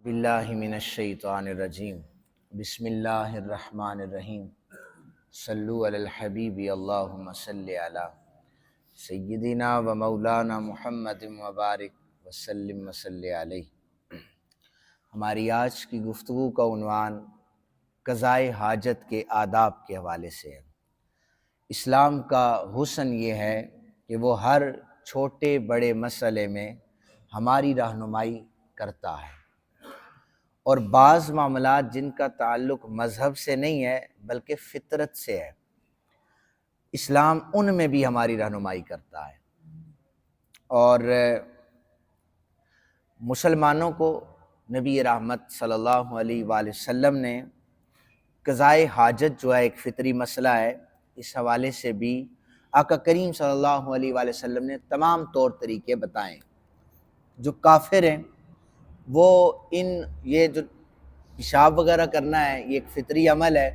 باللہ من الشیطان الرجیم بسم اللہ الرحمن الرحیم صلو علی الحبیب اللہم صلی علی سیدنا و مولانا محمد مبارک وسلم وصلی علیہ۔ ہماری آج کی گفتگو کا عنوان قضائے حاجت کے آداب کے حوالے سے ہے۔ اسلام کا حسن یہ ہے کہ وہ ہر چھوٹے بڑے مسئلے میں ہماری رہنمائی کرتا ہے، اور بعض معاملات جن کا تعلق مذہب سے نہیں ہے بلکہ فطرت سے ہے، اسلام ان میں بھی ہماری رہنمائی کرتا ہے۔ اور مسلمانوں کو نبی رحمت صلی اللہ علیہ وآلہ وسلم نے قضائے حاجت جو ہے ایک فطری مسئلہ ہے، اس حوالے سے بھی آقا کریم صلی اللہ علیہ وآلہ وسلم نے تمام طور طریقے بتائیں۔ جو کافر ہیں وہ یہ جو پیشاب وغیرہ کرنا ہے یہ ایک فطری عمل ہے،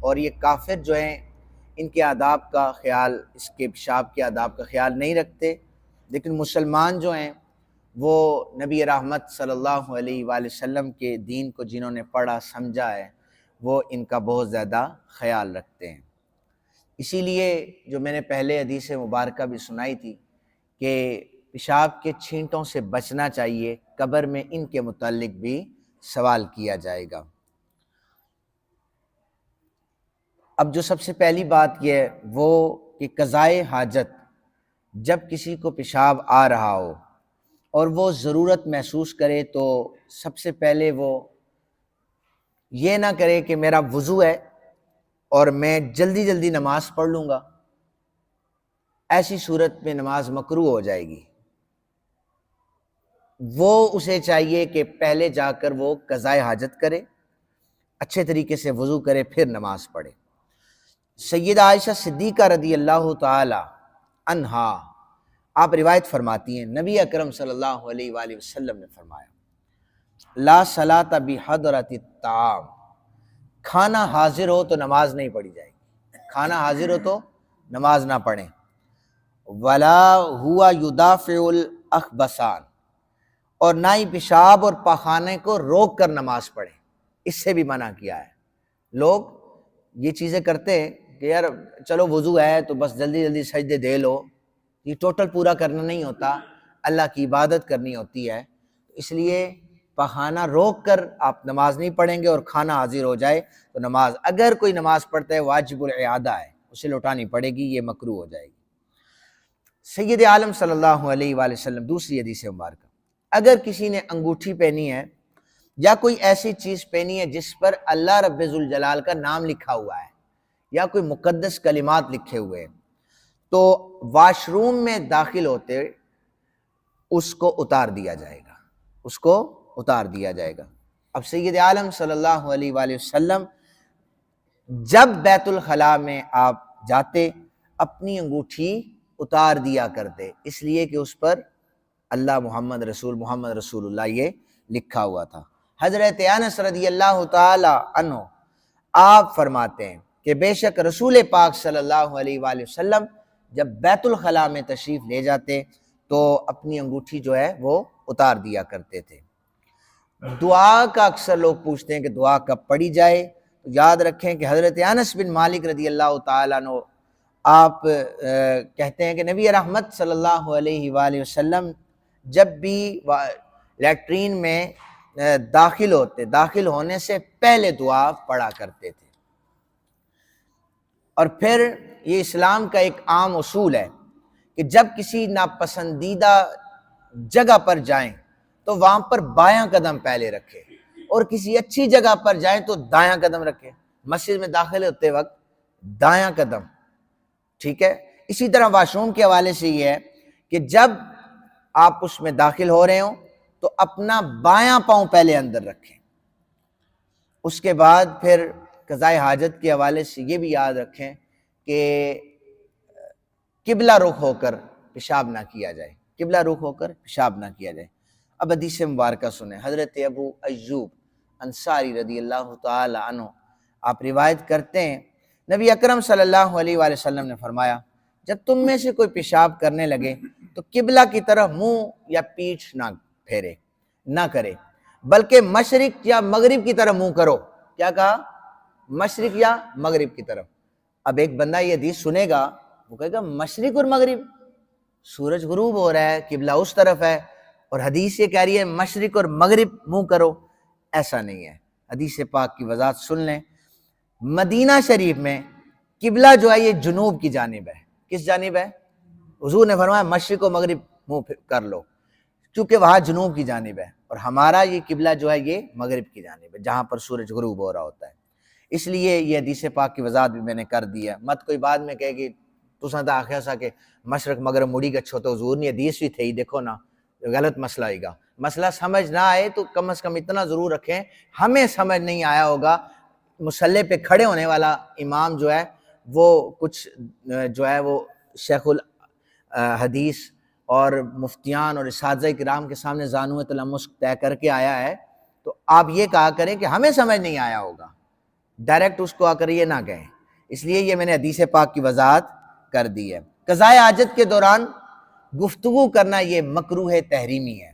اور یہ کافر جو ہیں ان کے آداب کا خیال، اس کے پیشاب کے آداب کا خیال نہیں رکھتے، لیکن مسلمان جو ہیں وہ نبی رحمت صلی اللہ علیہ وآلہ وسلم کے دین کو جنہوں نے پڑھا سمجھا ہے وہ ان کا بہت زیادہ خیال رکھتے ہیں۔ اسی لیے جو میں نے پہلے حدیث مبارکہ بھی سنائی تھی کہ پیشاب کے چھینٹوں سے بچنا چاہیے، قبر میں ان کے متعلق بھی سوال کیا جائے گا۔ اب جو سب سے پہلی بات یہ ہے وہ کہ قضائے حاجت، جب کسی کو پیشاب آ رہا ہو اور وہ ضرورت محسوس کرے تو سب سے پہلے وہ یہ نہ کرے کہ میرا وضو ہے اور میں جلدی جلدی نماز پڑھ لوں گا، ایسی صورت میں نماز مکروہ ہو جائے گی۔ وہ اسے چاہیے کہ پہلے جا کر وہ قضائے حاجت کرے، اچھے طریقے سے وضو کرے، پھر نماز پڑھے۔ سیدہ عائشہ صدیقہ رضی اللہ تعالی عنہا آپ روایت فرماتی ہیں، نبی اکرم صلی اللہ علیہ وآلہ وسلم نے فرمایا لا صلاۃ بحضرۃ الطعام، کھانا حاضر ہو تو نماز نہیں پڑھی جائے گی، کھانا حاضر ہو تو نماز نہ پڑھیں۔ ولا ہوا یدافع الاخبثان، اور نہ ہی پیشاب اور پاخانے کو روک کر نماز پڑھیں، اس سے بھی منع کیا ہے۔ لوگ یہ چیزیں کرتے ہیں کہ یار چلو وضو ہے تو بس جلدی جلدی سجدے دے لو، یہ ٹوٹل پورا کرنا نہیں ہوتا، اللہ کی عبادت کرنی ہوتی ہے، اس لیے پاخانہ روک کر آپ نماز نہیں پڑھیں گے، اور کھانا حاضر ہو جائے تو نماز، اگر کوئی نماز پڑھتا ہے واجب الاعادہ ہے، اسے لوٹانی پڑے گی، یہ مکروہ ہو جائے گی۔ سید عالم صلی اللہ علیہ وآلہ وسلم دوسری حدیث مبارکہ، اگر کسی نے انگوٹھی پہنی ہے یا کوئی ایسی چیز پہنی ہے جس پر اللہ رب ذوالجلال کا نام لکھا ہوا ہے یا کوئی مقدس کلمات لکھے ہوئے ہیں، تو واش روم میں داخل ہوتے اس کو اتار دیا جائے گا، اس کو اتار دیا جائے گا۔ اب سید عالم صلی اللہ علیہ وآلہ وسلم جب بیت الخلاء میں آپ جاتے اپنی انگوٹھی اتار دیا کرتے، اس لیے کہ اس پر اللہ محمد رسول اللہ یہ لکھا ہوا تھا۔ حضرت انس رضی اللہ تعالی عنہ آپ فرماتے ہیں کہ بے شک رسول پاک صلی اللہ علیہ وآلہ وسلم جب بیت الخلاء میں تشریف لے جاتے تو اپنی انگوٹھی جو ہے وہ اتار دیا کرتے تھے۔ دعا کا اکثر لوگ پوچھتے ہیں کہ دعا کب پڑھی جائے، تو یاد رکھیں کہ حضرت انس بن مالک رضی اللہ تعالیٰ عنہ آپ کہتے ہیں کہ نبی رحمت صلی اللہ علیہ وآلہ وسلم جب بھی لیٹرین میں داخل ہونے سے پہلے دعا پڑھا کرتے تھے۔ اور پھر یہ اسلام کا ایک عام اصول ہے کہ جب کسی ناپسندیدہ جگہ پر جائیں تو وہاں پر بایاں قدم پہلے رکھے، اور کسی اچھی جگہ پر جائیں تو دایاں قدم رکھے۔ مسجد میں داخل ہوتے وقت دایاں قدم، ٹھیک ہے۔ اسی طرح واش روم کے حوالے سے یہ ہے کہ جب آپ اس میں داخل ہو رہے ہوں تو اپنا بایاں پاؤں پہلے اندر رکھیں۔ اس کے بعد پھر قضائے حاجت کے حوالے سے یہ بھی یاد رکھیں کہ قبلہ رخ ہو کر پیشاب نہ کیا جائے، قبلہ رخ ہو کر پیشاب نہ کیا جائے۔ اب حدیث مبارکہ سنیں، حضرت ابو ایوب انصاری رضی اللہ تعالی عنہ آپ روایت کرتے ہیں، نبی اکرم صلی اللہ علیہ وآلہ وسلم نے فرمایا جب تم میں سے کوئی پیشاب کرنے لگے تو قبلہ کی طرف منہ یا پیٹھ نہ پھیرے، نہ کرے، بلکہ مشرق یا مغرب کی طرف منہ کرو. کیا کہا؟ مشرق یا مغرب کی طرف. اب ایک بندہ یہ حدیث سنے گا، وہ کہے گا مشرق اور مغرب، سورج غروب ہو رہا ہے، قبلہ اس طرف ہے، اور حدیث یہ کہہ رہی ہے مشرق اور مغرب منہ کرو. ایسا نہیں ہے. حدیث پاک کی وضاحت سن لیں. مدینہ شریف میں قبلہ جو ہے یہ جنوب کی جانب ہے. کس جانب ہے؟ حضور نے فرمایا مشرق و مغرب منہ کر لو، چونکہ وہاں جنوب کی جانب ہے، اور ہمارا یہ قبلہ جو ہے یہ مغرب کی جانب ہے، جہاں پر سورج غروب ہو رہا ہوتا ہے. اس لیے یہ حدیث پاک کی وضاحت بھی میں نے کر دی ہے. مت کوئی بعد میں کہے کہ تساں تو آخیا سا کہ مشرق مغرب مڑی گچھو، تو حضور نے حدیث بھی تھی دیکھو نا، غلط مسئلہ آئے گا. مسئلہ سمجھ نہ آئے تو کم از کم اتنا ضرور رکھیں، ہمیں سمجھ نہیں آیا ہوگا، مصلی پہ کھڑے ہونے والا امام جو ہے وہ کچھ جو ہے وہ شیخ الحدیث اور مفتیان اور اساتذہ کرام کے سامنے زانو تلمس طے کر کے آیا ہے، تو آپ یہ کہا کریں کہ ہمیں سمجھ نہیں آیا ہوگا، ڈائریکٹ اس کو آ کر یہ نہ کہیں. اس لیے یہ میں نے حدیث پاک کی وضاحت کر دی ہے. قضائے حاجت کے دوران گفتگو کرنا یہ مکروہ تحریمی ہے.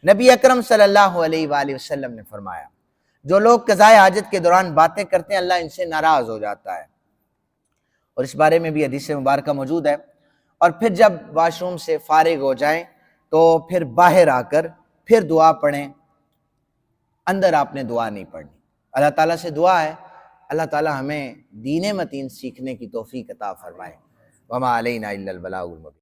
نبی اکرم صلی اللہ علیہ وآلہ وسلم نے فرمایا جو لوگ قضائے حاجت کے دوران باتیں کرتے ہیں اللہ ان سے ناراض ہو جاتا ہے، اور اس بارے میں بھی حدیث مبارکہ موجود ہے. اور پھر جب واش روم سے فارغ ہو جائیں تو پھر باہر آ کر پھر دعا پڑھیں، اندر آپ نے دعا نہیں پڑھنی. اللہ تعالیٰ سے دعا ہے اللہ تعالیٰ ہمیں دین متین سیکھنے کی توفیق عطا فرمائے. وما علینا الا البلاغ المبین.